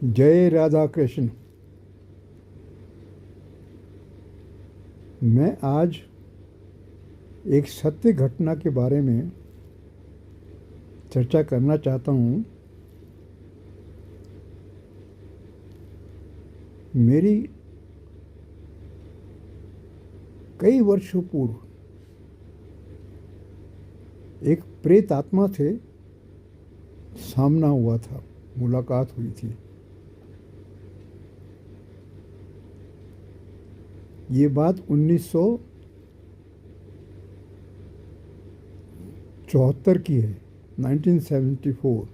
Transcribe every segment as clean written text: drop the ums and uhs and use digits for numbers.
जय राधा कृष्ण। मैं आज एक सत्य घटना के बारे में चर्चा करना चाहता हूँ। मेरी कई वर्षों पूर्व एक प्रेत आत्मा से सामना हुआ था, मुलाकात हुई थी। ये बात 1974 की है, 1974।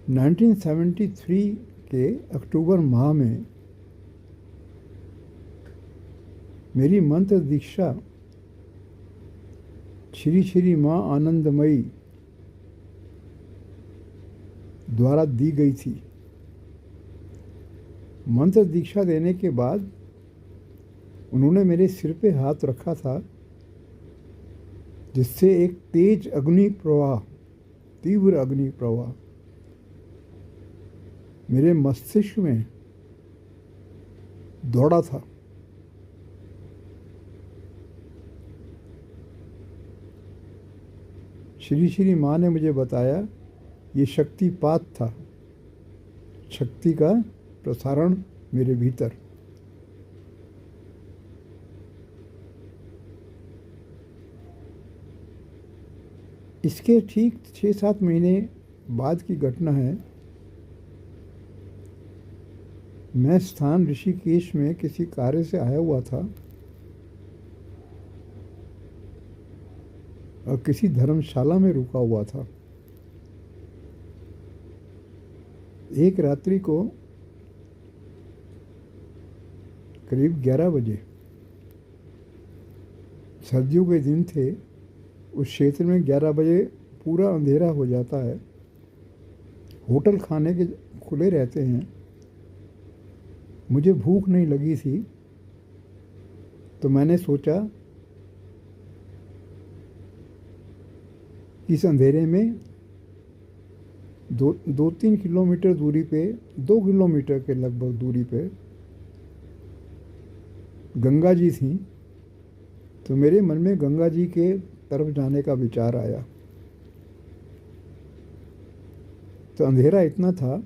1973 के अक्टूबर माह में मेरी मंत्र दीक्षा श्री श्री माँ आनंदमयी द्वारा दी गई थी। मंत्र दीक्षा देने के बाद उन्होंने मेरे सिर पे हाथ रखा था, जिससे एक तेज अग्नि प्रवाह, तीव्र अग्नि प्रवाह मेरे मस्तिष्क में दौड़ा था। श्री श्री माँ ने मुझे बताया ये शक्तिपात था, शक्ति का प्रसारण मेरे भीतर। इसके ठीक 6-7 महीने बाद की घटना है। मैं स्थान ऋषिकेश में किसी कार्य से आया हुआ था और किसी धर्मशाला में रुका हुआ था। एक रात्रि को करीब 11 बजे, सर्दियों के दिन थे, उस क्षेत्र में 11 बजे पूरा अंधेरा हो जाता है। होटल खाने के खुले रहते हैं। मुझे भूख नहीं लगी थी, तो मैंने सोचा इस अंधेरे में 2-3 किलोमीटर दूरी पे, 2 किलोमीटर के लगभग दूरी पे गंगा जी थी, तो मेरे मन में गंगा जी के तरफ जाने का विचार आया। तो अंधेरा इतना था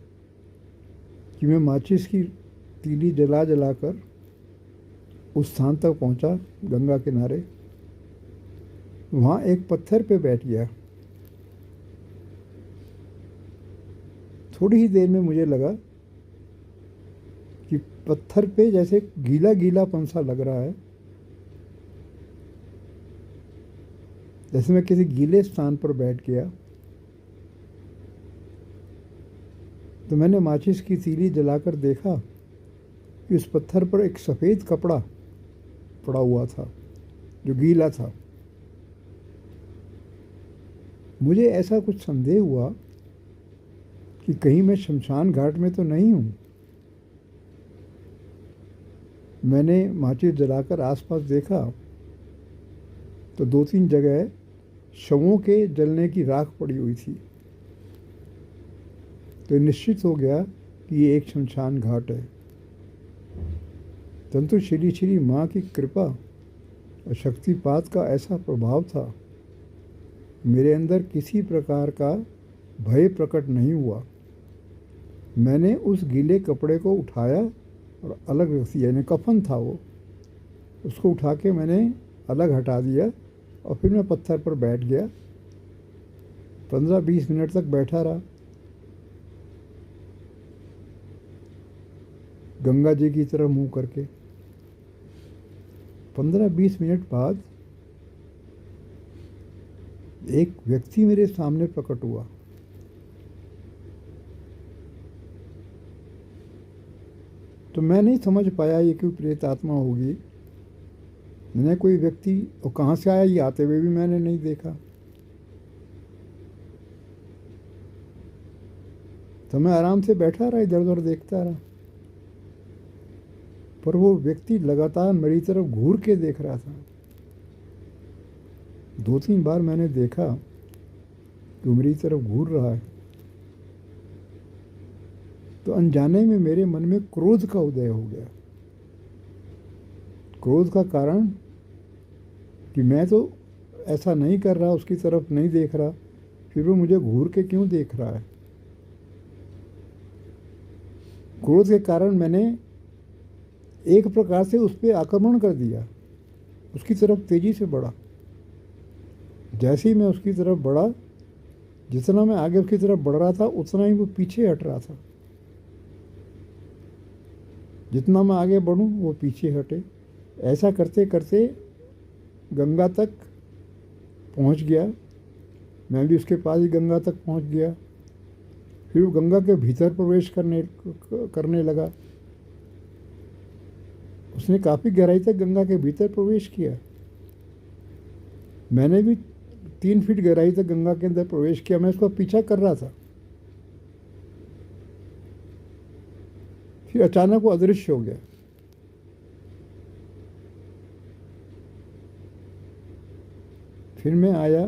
कि मैं माचिस की तीली जला जलाकर उस स्थान तक पहुंचा, गंगा किनारे। वहाँ एक पत्थर पे बैठ गया। थोड़ी ही देर में मुझे लगा कि पत्थर पे जैसे गीला गीलापन सा लग रहा है, जैसे मैं किसी गीले स्थान पर बैठ गया। तो मैंने माचिस की तीली जलाकर देखा कि उस पत्थर पर एक सफ़ेद कपड़ा पड़ा हुआ था जो गीला था। मुझे ऐसा कुछ संदेह हुआ कि कहीं मैं शमशान घाट में तो नहीं हूँ। मैंने माचिस जलाकर आसपास देखा तो 2-3 जगह शवों के जलने की राख पड़ी हुई थी। तो निश्चित हो गया कि ये एक शमशान घाट है। परंतु श्री श्री माँ की कृपा और शक्तिपात का ऐसा प्रभाव था, मेरे अंदर किसी प्रकार का भय प्रकट नहीं हुआ। मैंने उस गीले कपड़े को उठाया और अलग रख दिया, यानी कफन था वो, उसको उठा के मैंने अलग हटा दिया और फिर मैं पत्थर पर बैठ गया। 15-20 मिनट तक बैठा रहा, गंगा जी की तरफ मुंह करके। 15-20 मिनट बाद एक व्यक्ति मेरे सामने प्रकट हुआ। तो मैं नहीं समझ पाया ये कोई प्रेत आत्मा होगी। मैंने कोई व्यक्ति, और कहाँ से आया ये आते हुए भी मैंने नहीं देखा। तो मैं आराम से बैठा रहा, इधर उधर देखता रहा, पर वो व्यक्ति लगातार मेरी तरफ घूर के देख रहा था। 2-3 बार मैंने देखा कि वो मेरी तरफ घूर रहा है। तो अनजाने में मेरे मन में क्रोध का उदय हो गया। क्रोध का कारण कि मैं तो ऐसा नहीं कर रहा, उसकी तरफ नहीं देख रहा, फिर वो मुझे घूर के क्यों देख रहा है। क्रोध के कारण मैंने एक प्रकार से उस पर आक्रमण कर दिया, उसकी तरफ तेजी से बढ़ा। जैसे ही मैं उसकी तरफ बढ़ा, जितना मैं आगे उसकी तरफ बढ़ रहा था उतना ही वो पीछे हट रहा था। जितना मैं आगे बढ़ूं वो पीछे हटे। ऐसा करते करते गंगा तक पहुंच गया। मैं भी उसके पास ही गंगा तक पहुंच गया। फिर वो गंगा के भीतर प्रवेश करने लगा। उसने काफ़ी गहराई तक गंगा के भीतर प्रवेश किया। मैंने भी 3 फीट गहराई तक गंगा के अंदर प्रवेश किया। मैं उसका पीछा कर रहा था। फिर अचानक वो अदृश्य हो गया। फिर मैं आया,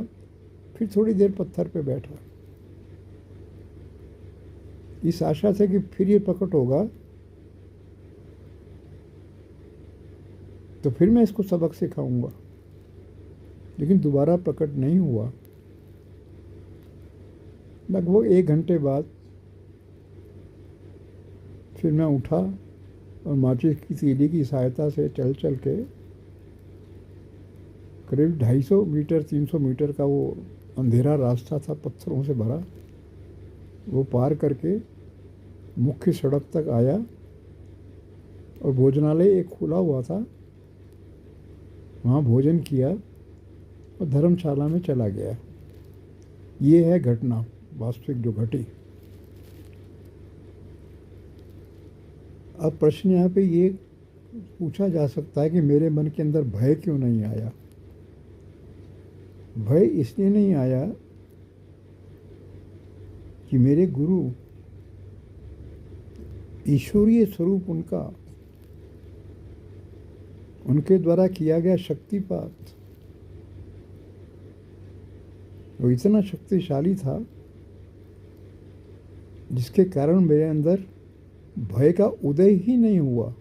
फिर थोड़ी देर पत्थर पे बैठा, इस आशा से कि फिर ये प्रकट होगा तो फिर मैं इसको सबक सिखाऊंगा। लेकिन दोबारा प्रकट नहीं हुआ। लगभग 1 घंटे बाद फिर मैं उठा और माचिस की तीली की सहायता से चल चल के करीब 250 मीटर 300 मीटर का वो अंधेरा रास्ता था पत्थरों से भरा, वो पार करके मुख्य सड़क तक आया और भोजनालय एक खुला हुआ था, वहाँ भोजन किया और धर्मशाला में चला गया। ये है घटना वास्तविक जो घटी। अब प्रश्न यहाँ पे ये पूछा जा सकता है कि मेरे मन के अंदर भय क्यों नहीं आया। भय इसलिए नहीं आया कि मेरे गुरु ईश्वरीय स्वरूप उनके द्वारा किया गया शक्तिपात वो इतना शक्तिशाली था जिसके कारण मेरे अंदर भय का उदय ही नहीं हुआ।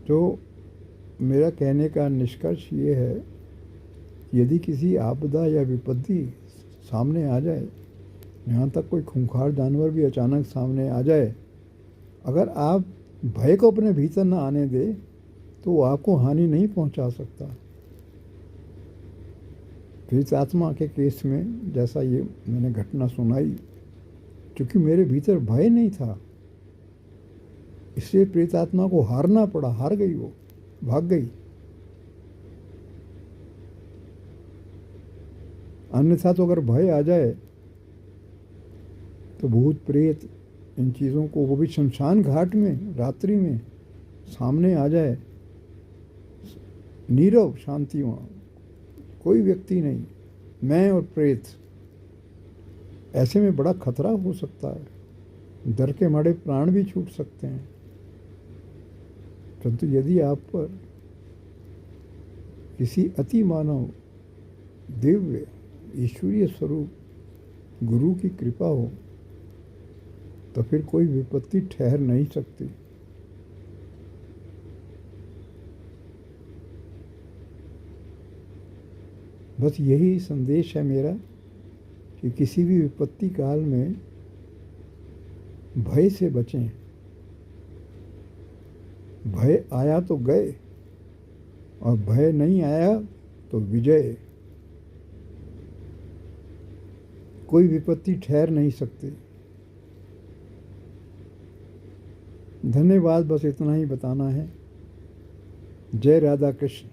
तो मेरा कहने का निष्कर्ष ये है, यदि किसी आपदा या विपत्ति सामने आ जाए, यहाँ तक कोई खूंखार जानवर भी अचानक सामने आ जाए, अगर आप भय को अपने भीतर न आने दे तो वो आपको हानि नहीं पहुँचा सकता। प्रेत आत्मा के केस में जैसा ये मैंने घटना सुनाई, क्योंकि मेरे भीतर भय नहीं था इसलिए प्रेत आत्मा को हारना पड़ा। हार गई, वो भाग गई। अन्यथा तो अगर भय आ जाए तो भूत प्रेत इन चीज़ों को, वो भी शमशान घाट में रात्रि में सामने आ जाए, नीरव शांति, वहाँ कोई व्यक्ति नहीं, मैं और प्रेत, ऐसे में बड़ा खतरा हो सकता है। डर के मारे प्राण भी छूट सकते हैं। परंतु यदि आप पर किसी अति मानव दिव्य ईश्वरीय स्वरूप गुरु की कृपा हो तो फिर कोई विपत्ति ठहर नहीं सकती। बस यही संदेश है मेरा कि किसी भी विपत्ति काल में भय से बचें। भय आया तो गए और भय नहीं आया तो विजय। कोई विपत्ति ठहर नहीं सकती। धन्यवाद, बस इतना ही बताना है। जय राधा कृष्ण।